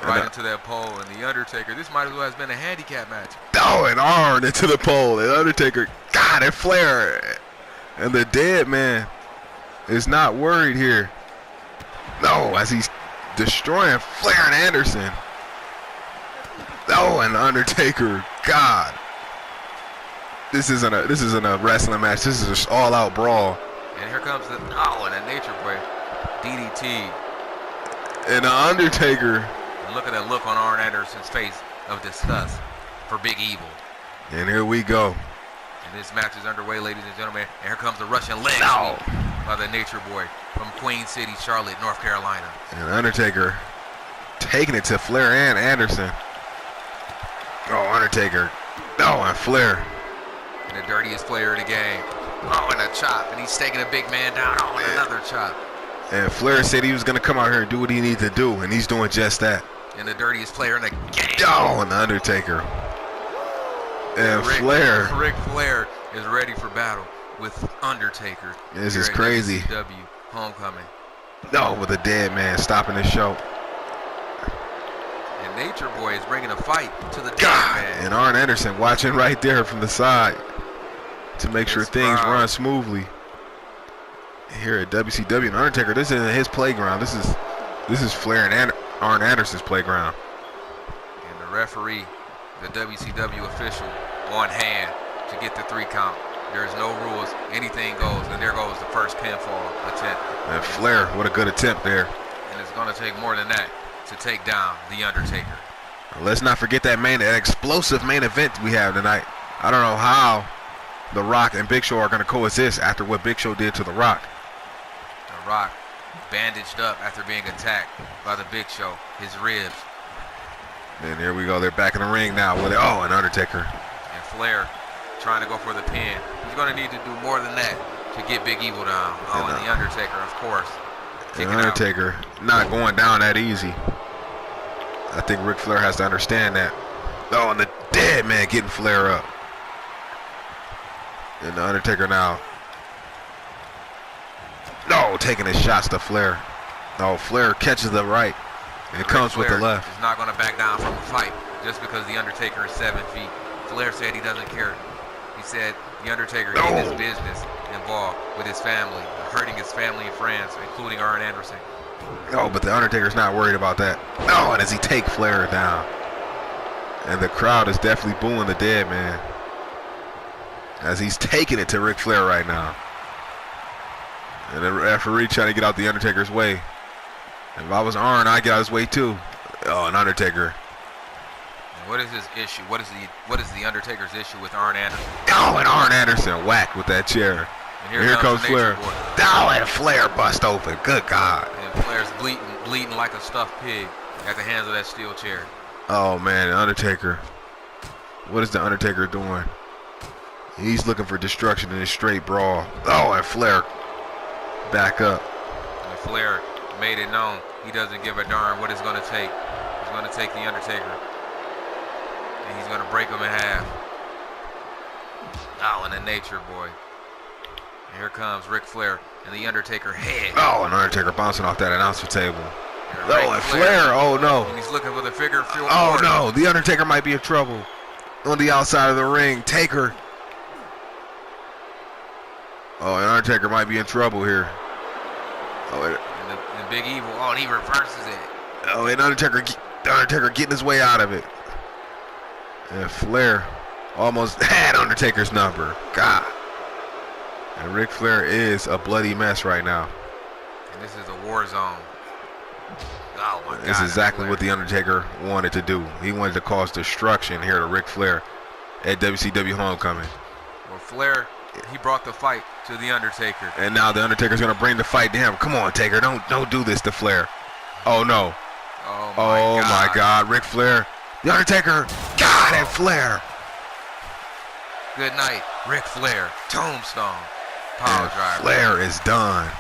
right into that pole. And the Undertaker, this might as well have been a handicap match. Oh, and Arn into the pole. And Undertaker, God, and Flair. And the dead man is not worried here. No, as he's destroying Flair and Anderson. Oh, and the Undertaker, God. This isn't a wrestling match. This is an all-out brawl. And here comes the, and the Nature Boy. DDT. And the Undertaker. And look at that look on Arn Anderson's face of disgust for Big Evil. And here we go. And this match is underway, ladies and gentlemen. And here comes the Russian leg sweep by the Nature Boy from Queen City, Charlotte, North Carolina. And Undertaker taking it to Flair and Anderson. Oh, Undertaker. Oh, and Flair. And the dirtiest player in the game. Oh, and a chop. And he's taking a big man down. Oh, and another chop. And Flair said he was going to come out here and do what he needed to do. And he's doing just that. And the dirtiest player in the game. Oh, and the Undertaker. And Flair. Ric Flair is ready for battle with Undertaker. This is crazy. WCW Homecoming. No, with a dead man stopping the show. And Nature Boy is bringing a fight to the dead man. And Arn Anderson watching right there from the side to make sure things run smoothly. Here at WCW and Undertaker, this isn't his playground. This is Flair and Arn Anderson's playground. And the referee, the WCW official, on hand to get the 3 count. There's no rules. Anything goes. And there goes the first pinfall attempt. And Flair, what a good attempt there. And it's going to take more than that to take down the Undertaker. Let's not forget that explosive main event we have tonight. I don't know how The Rock and Big Show are going to coexist after what Big Show did to The Rock. The Rock bandaged up after being attacked by the Big Show, his ribs. And here we go. They're back in the ring now with an Undertaker. And Flair trying to go for the pin. He's going to need to do more than that to get Big Evil down. And the Undertaker, of course. The Undertaker not going down that easy. I think Ric Flair has to understand that. Oh, and the dead man getting Flair up. And the Undertaker now. No, taking his shots to Flair. No, Flair catches the right. And comes with the left. He's not going to back down from a fight just because the Undertaker is 7 feet. Flair said he doesn't care. He said the Undertaker getting his business involved with his family, hurting his family and friends, including Arn Anderson. No, but the Undertaker's not worried about that. No, and does he take Flair down? And the crowd is definitely booing the dead man as he's taking it to Ric Flair right now. And the referee trying to get out the Undertaker's way. If I was Arn, I'd get out his way too. Oh, an Undertaker. And what is his issue? What is the Undertaker's issue with Arn Anderson? Oh, and Arn Anderson whacked with that chair. And here comes Flair. Oh, and Flair bust open. Good God. And Flair's bleeding like a stuffed pig at the hands of that steel chair. Oh man, the Undertaker. What is the Undertaker doing? He's looking for destruction in a straight brawl. Oh, and Flair back up. And Flair made it known he doesn't give a darn what it's going to take. He's going to take the Undertaker. And he's going to break him in half. Oh, and the Nature Boy. And here comes Ric Flair and the Undertaker head. Oh, and Undertaker bouncing off that announcer table. Oh, and Flair. Oh, no. And he's looking for the figure 4. Oh, no. The Undertaker might be in trouble. On the outside of the ring. Taker. Oh, and Undertaker might be in trouble here. Oh, and Big Evil. Oh, and he reverses it. Oh, and Undertaker getting his way out of it. And Flair almost had Undertaker's number. God. And Ric Flair is a bloody mess right now. And this is a war zone. Oh my God. This is exactly what The Undertaker wanted to do. He wanted to cause destruction here to Ric Flair at WCW Homecoming. Well, Flair, he brought the fight to The Undertaker. And now The Undertaker's going to bring the fight to him. Come on, Taker. Don't do this to Flair. Oh, no. Oh my God. Ric Flair. The Undertaker. God, and Flair. Good night, Ric Flair. Tombstone. Power driver. Flair is done.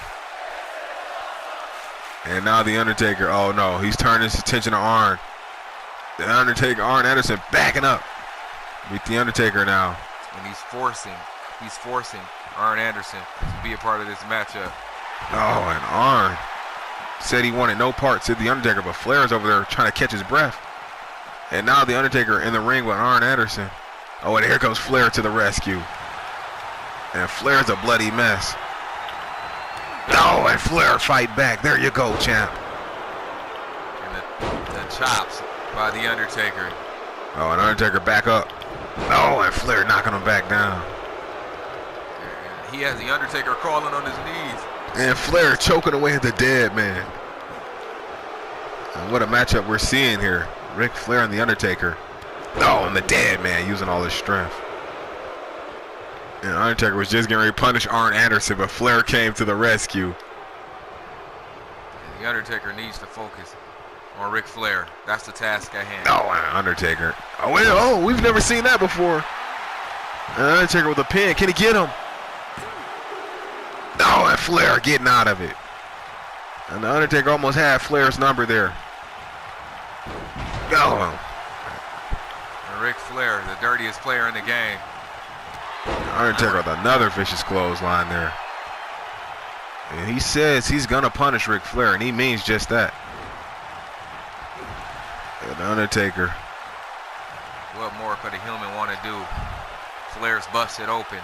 And now The Undertaker. Oh, no. He's turning his attention to Arn. The Undertaker, Arn Anderson backing up. With The Undertaker now. And he's forcing Arn Anderson to be a part of this matchup. Oh, and Arn said he wanted no parts of The Undertaker, but Flair's over there trying to catch his breath. And now The Undertaker in the ring with Arn Anderson. Oh, and here comes Flair to the rescue. And Flair's a bloody mess. Oh, and Flair fight back. There you go, champ. And the chops by The Undertaker. Oh, and Undertaker back up. Oh, and Flair knocking him back down. And he has The Undertaker crawling on his knees. And Flair choking away at the dead man. And what a matchup we're seeing here. Ric Flair and The Undertaker. Oh, and the dead man using all his strength. And Undertaker was just getting ready to punish Arn Anderson, but Flair came to the rescue. And The Undertaker needs to focus on Ric Flair. That's the task at hand. Oh, and Undertaker. Oh, wait, oh, we've never seen that before. And Undertaker with a pin. Can he get him? Oh, and Flair getting out of it. And The Undertaker almost had Flair's number there. Oh. And Ric Flair, the dirtiest player in the game. Undertaker with another vicious clothesline there. And he says he's going to punish Ric Flair, and he means just that. And The Undertaker. What more could a human want to do? Flair's busted open.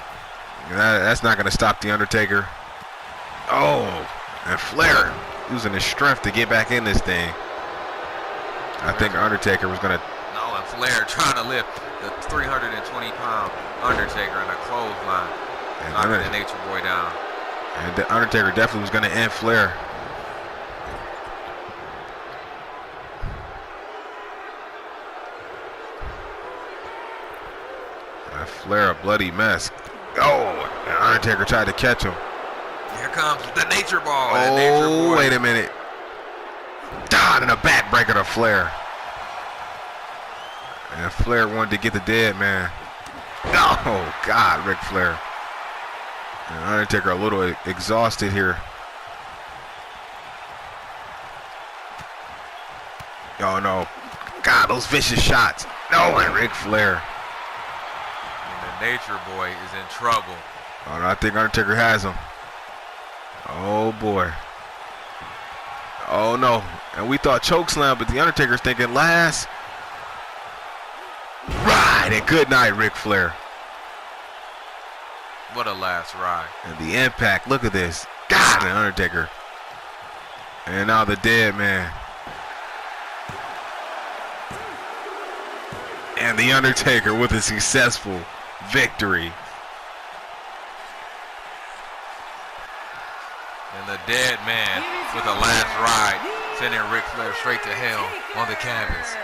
That's not going to stop The Undertaker. Oh, and Flair using his strength to get back in this thing. I think Undertaker was going to... No, and Flair trying to lift the 320-pound Undertaker in a clothesline. Knocking the Nature Boy down. And The Undertaker definitely was going to end Flair. And Flair a bloody mess. Oh, and Undertaker tried to catch him. Here comes the Nature Ball. Oh, wait a minute. God, and a backbreaker to Flair. And Flair wanted to get the dead man. Oh, God, Ric Flair. And Undertaker a little exhausted here. Oh, no. God, those vicious shots. No, and Ric Flair. And the Nature Boy is in trouble. Oh, no, I think Undertaker has him. Oh, boy. Oh, no. And we thought chokeslam, but The Undertaker's thinking last. Ride, and good night, Ric Flair. What a last ride. And the impact, look at this. God, and Undertaker. And now the dead man. And The Undertaker with a successful victory. And the dead man with a last ride, sending Ric Flair straight to hell on the canvas.